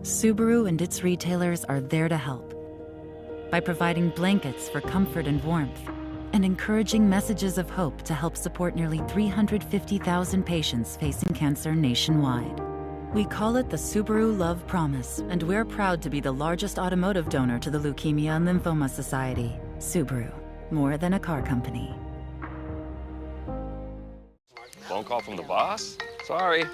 Subaru and its retailers are there to help by providing blankets for comfort and warmth and encouraging messages of hope to help support nearly 350,000 patients facing cancer nationwide. We call it the Subaru Love Promise, and we're proud to be the largest automotive donor to the Leukemia and Lymphoma Society. Subaru, more than a car company. Phone call from the boss? Sorry.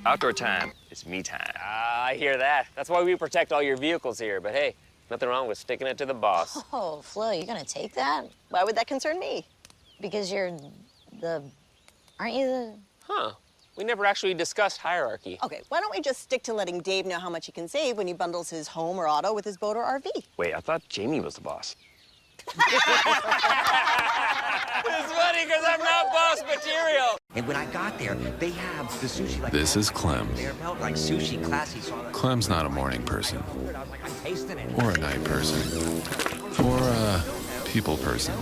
Outdoor time. It's me time. I hear that. That's why we protect all your vehicles here. But hey, nothing wrong with sticking it to the boss. Oh, Flo, you gonna take that? Why would that concern me? Because you're aren't you the... Huh. We never actually discussed hierarchy. Okay, why don't we just stick to letting Dave know how much he can save when he bundles his home or auto with his boat or RV? Wait, I thought Jamie was the boss. It's funny because I'm not boss material. And when I got there, they have the sushi like... This is Clem. They're like sushi, classy. Clem's not a morning person. Or a night person. Or a people person.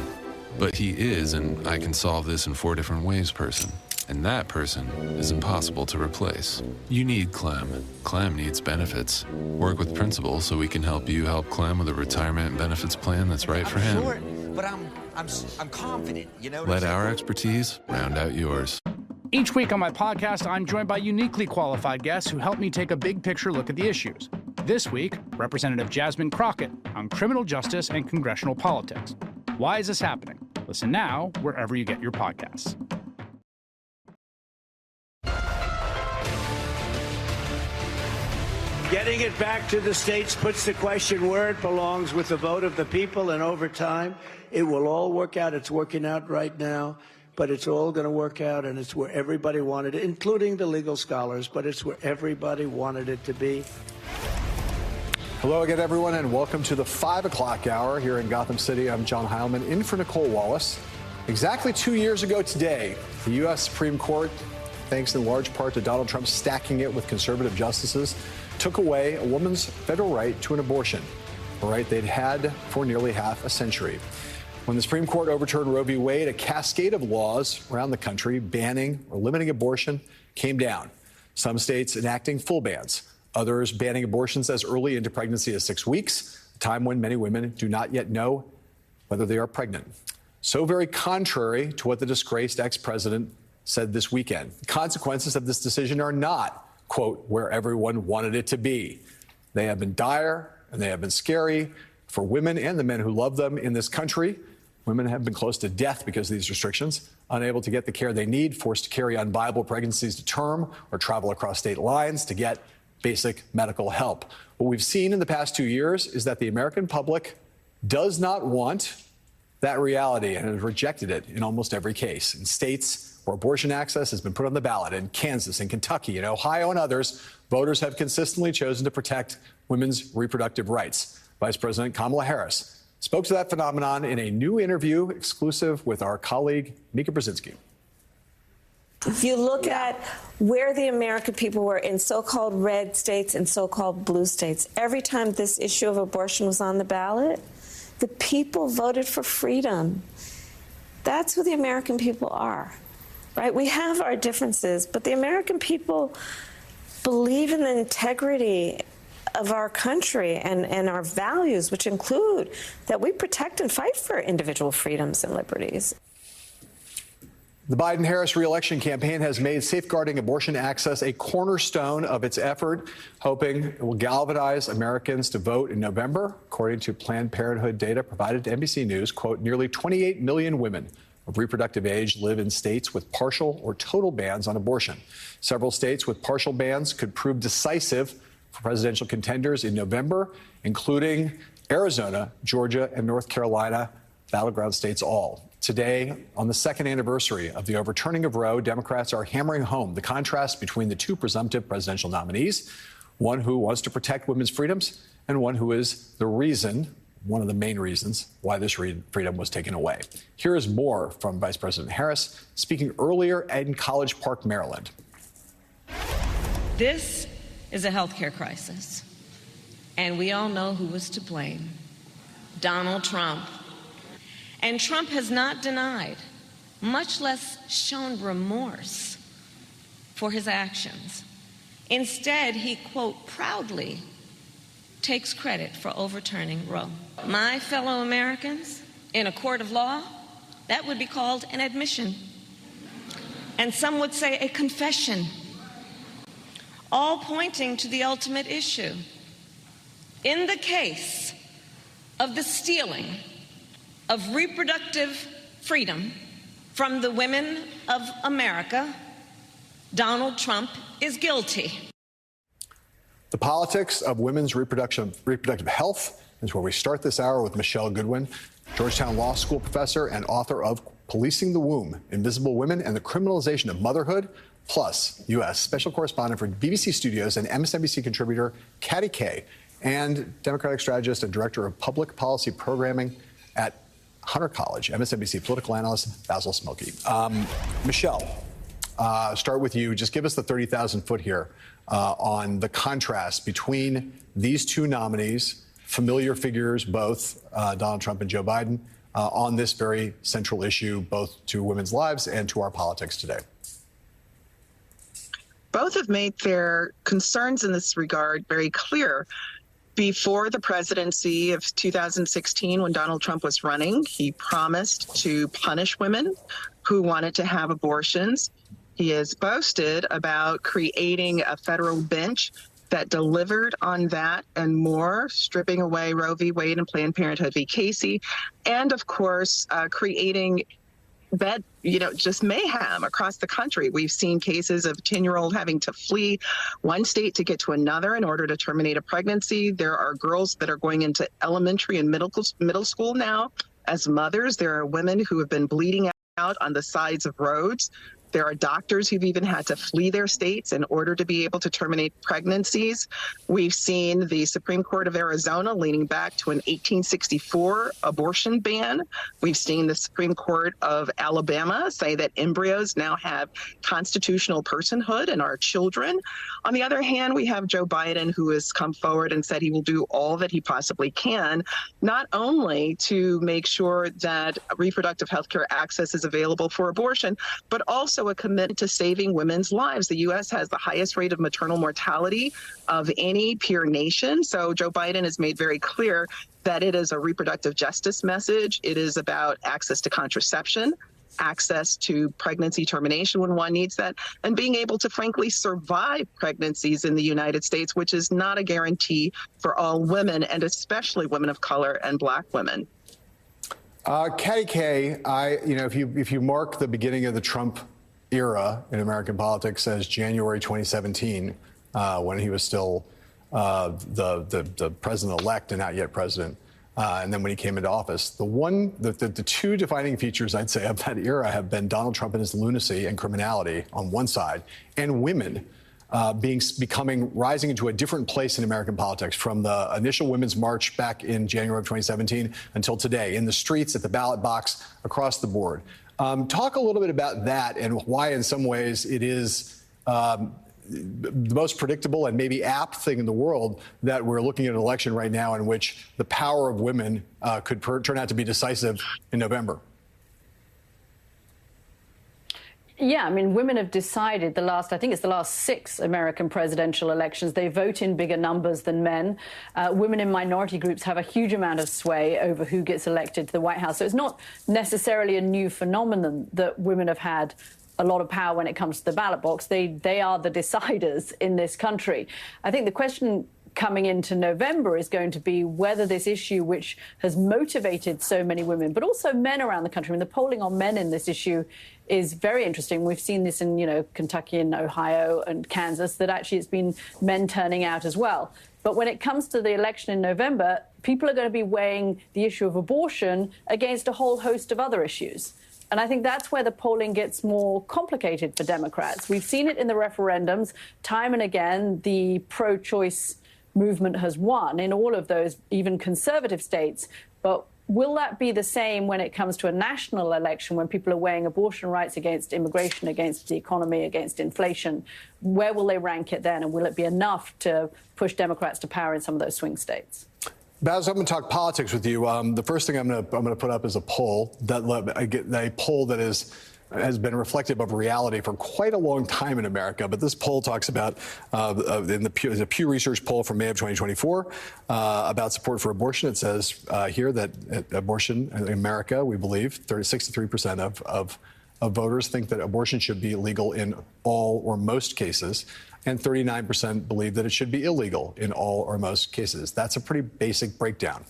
But he is an I can solve this in 4 different ways person. And that person is impossible to replace. You need Clem. Clem needs benefits. Work with Principal so we can help you help Clem with a retirement and benefits plan that's right for him. Sure, but I'm confident, you know. Let our expertise round out yours. Each week on my podcast, I'm joined by uniquely qualified guests who help me take a big picture look at the issues. This week, Representative Jasmine Crockett on criminal justice and congressional politics. Why is this happening? Listen now wherever you get your podcasts. Getting it back to the states puts the question where it belongs with the vote of the people, and over time, it will all work out. It's working out right now, but it's all going to work out, and it's where everybody wanted it, including the legal scholars, but it's where everybody wanted it to be. Hello again, everyone, and welcome to the 5 o'clock hour here in Gotham City. I'm John Heilman, in for Nicolle Wallace. Exactly 2 years ago today, the U.S. Supreme Court, thanks in large part to Donald Trump stacking it with conservative justices, took away a woman's federal right to an abortion, a right they'd had for nearly half a century. When the Supreme Court overturned Roe v. Wade, a cascade of laws around the country banning or limiting abortion came down. Some states enacting full bans, others banning abortions as early into pregnancy as 6 weeks, a time when many women do not yet know whether they are pregnant. So very contrary to what the disgraced ex-president said this weekend. The consequences of this decision are not, quote, where everyone wanted it to be. They have been dire and they have been scary for women and the men who love them in this country. Women have been close to death because of these restrictions, unable to get the care they need, forced to carry unviable pregnancies to term or travel across state lines to get basic medical help. What we've seen in the past 2 years is that the American public does not want that reality and has rejected it in almost every case. In states where abortion access has been put on the ballot, in Kansas and Kentucky and Ohio and others, voters have consistently chosen to protect women's reproductive rights. Vice President Kamala Harris spoke to that phenomenon in a new interview exclusive with our colleague Mika Brzezinski. If you look at where the American people were in so-called red states and so-called blue states, every time this issue of abortion was on the ballot, the people voted for freedom. That's who the American people are. Right? We have our differences, but the American people believe in the integrity of our country and our values, which include that we protect and fight for individual freedoms and liberties. The Biden-Harris re-election campaign has made safeguarding abortion access a cornerstone of its effort, hoping it will galvanize Americans to vote in November. According to Planned Parenthood data provided to NBC News, quote, nearly 28 million women of reproductive age live in states with partial or total bans on abortion. Several states with partial bans could prove decisive for presidential contenders in November, including Arizona, Georgia, and North Carolina, battleground states all. Today, on the second anniversary of the overturning of Roe, Democrats are hammering home the contrast between the two presumptive presidential nominees, one who wants to protect women's freedoms and one who is the reason, one of the main reasons, why this freedom was taken away. Here is more from Vice President Harris speaking earlier in College Park, Maryland. This is a health care crisis, and we all know who was to blame: Donald Trump. And Trump has not denied, much less shown remorse for his actions. Instead, he, quote, proudly takes credit for overturning Roe. My fellow Americans, in a court of law, that would be called an admission. And some would say a confession, all pointing to the ultimate issue. In the case of the stealing of reproductive freedom from the women of America, Donald Trump is guilty. The politics of women's reproductive health is where we start this hour with Michelle Goodwin, Georgetown Law School professor and author of Policing the Womb, Invisible Women and the Criminalization of Motherhood, plus U.S. special correspondent for BBC Studios and MSNBC contributor Katty Kay, and Democratic strategist and director of public policy programming at Hunter College, MSNBC political analyst Basil Smokey. Michelle, start with you. Just give us the 30,000 foot here on the contrast between these two nominees, familiar figures, both Donald Trump and Joe Biden, on this very central issue, both to women's lives and to our politics today. Both have made their concerns in this regard very clear. Before the presidency of 2016, when Donald Trump was running, he promised to punish women who wanted to have abortions. He has boasted about creating a federal bench that delivered on that and more, stripping away Roe v. Wade and Planned Parenthood v. Casey, and of course, creating just mayhem across the country. We've seen cases of a 10-year-old having to flee one state to get to another in order to terminate a pregnancy. There are girls that are going into elementary and middle school now as mothers. There are women who have been bleeding out on the sides of roads. There are doctors who've even had to flee their states in order to be able to terminate pregnancies. We've seen the Supreme Court of Arizona leaning back to an 1864 abortion ban. We've seen the Supreme Court of Alabama say that embryos now have constitutional personhood and are children. On the other hand, we have Joe Biden, who has come forward and said he will do all that he possibly can, not only to make sure that reproductive health care access is available for abortion, but also a commitment to saving women's lives. The U.S. has the highest rate of maternal mortality of any peer nation. So Joe Biden has made very clear that it is a reproductive justice message. It is about access to contraception, access to pregnancy termination when one needs that, and being able to, frankly, survive pregnancies in the United States, which is not a guarantee for all women, and especially women of color and Black women. Katty Kay, if you mark the beginning of the Trump era in American politics as January 2017, when he was still the president-elect and not yet president, and then when he came into office, the two defining features, I'd say, of that era have been Donald Trump and his lunacy and criminality on one side, and women rising into a different place in American politics, from the initial Women's March back in January of 2017 until today, in the streets, at the ballot box, across the board. Talk a little bit about that and why, in some ways, it is the most predictable and maybe apt thing in the world that we're looking at an election right now in which the power of women could turn out to be decisive in November. Yeah, I mean, women have decided I think it's the last 6 American presidential elections. They vote in bigger numbers than men. Women in minority groups have a huge amount of sway over who gets elected to the White House. So it's not necessarily a new phenomenon that women have had a lot of power when it comes to the ballot box. They are the deciders in this country. I think the question coming into November is going to be whether this issue, which has motivated so many women, but also men around the country, I mean, the polling on men in this issue is very interesting. We've seen this in, Kentucky and Ohio and Kansas, that actually it's been men turning out as well. But when it comes to the election in November, people are going to be weighing the issue of abortion against a whole host of other issues. And I think that's where the polling gets more complicated for Democrats. We've seen it in the referendums. Time and again, the pro-choice movement has won in all of those, even conservative states. But will that be the same when it comes to a national election, when people are weighing abortion rights against immigration, against the economy, against inflation? Where will they rank it then? And will it be enough to push Democrats to power in some of those swing states? Baz, I'm going to talk politics with you. The first thing I'm going to put up is a poll that is has been reflective of reality for quite a long time in America. But this poll talks about, in the Pew Research poll from May of 2024, about support for abortion. It says here that abortion in America, we believe, 63% of voters think that abortion should be legal in all or most cases, and 39% believe that it should be illegal in all or most cases. That's a pretty basic breakdown.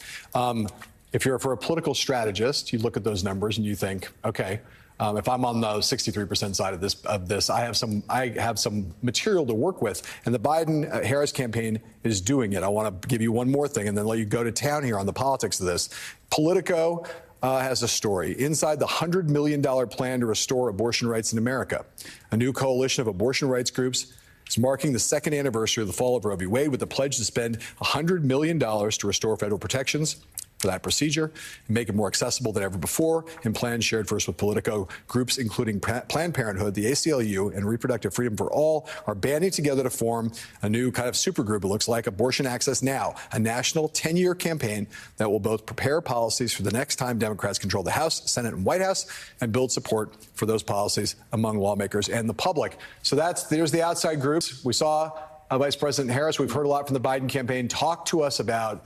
If you're for a political strategist, you look at those numbers and you think, okay, if I'm on the 63% side of this, I have some material to work with, and the Biden-Harris campaign is doing it. I want to give you one more thing, and then let you go to town here on the politics of this. Politico has a story. Inside the $100 million plan to restore abortion rights in America, a new coalition of abortion rights groups is marking the second anniversary of the fall of Roe v. Wade with a pledge to spend $100 million to restore federal protections for that procedure and make it more accessible than ever before. In plans shared first with Politico, groups including Planned Parenthood, the ACLU, and Reproductive Freedom for All are banding together to form a new kind of supergroup. It looks like Abortion Access Now, a national 10-year campaign that will both prepare policies for the next time Democrats control the House, Senate, and White House, and build support for those policies among lawmakers and the public. So there's the outside groups. We saw Vice President Harris. We've heard a lot from the Biden campaign. Talk to us about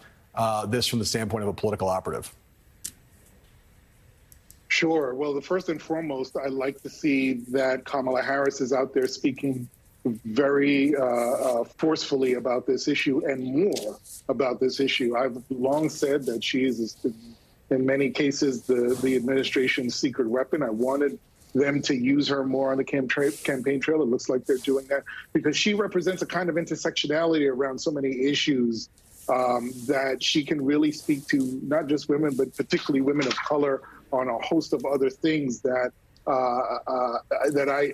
this from the standpoint of a political operative. Sure. Well, the first and foremost, I like to see that Kamala Harris is out there speaking very forcefully about this issue and more about this issue. I've long said that she is, in many cases, the administration's secret weapon. I wanted them to use her more on the campaign trail. It looks like they're doing that because she represents a kind of intersectionality around so many issues that she can really speak to not just women, but particularly women of color on a host of other things that I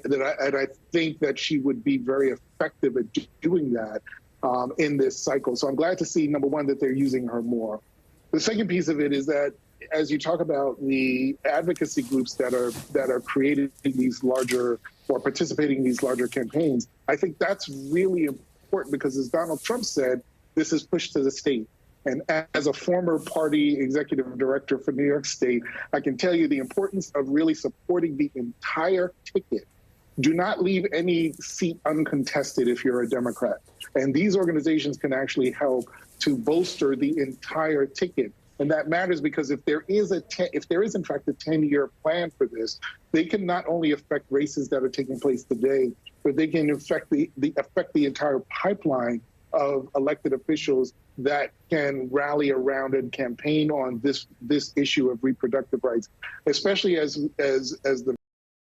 think that she would be very effective at doing that in this cycle. So I'm glad to see, number one, that they're using her more. The second piece of it is that as you talk about the advocacy groups that are creating these larger or participating in these larger campaigns, I think that's really important because, as Donald Trump said, this is pushed to the state. And as a former party executive director for New York State, I can tell you the importance of really supporting the entire ticket. Do not leave any seat uncontested if you're a Democrat. And these organizations can actually help to bolster the entire ticket. And that matters because if there is in fact a 10-year plan for this, they can not only affect races that are taking place today, but they can affect the entire pipeline of elected officials that can rally around and campaign on this issue of reproductive rights, especially as the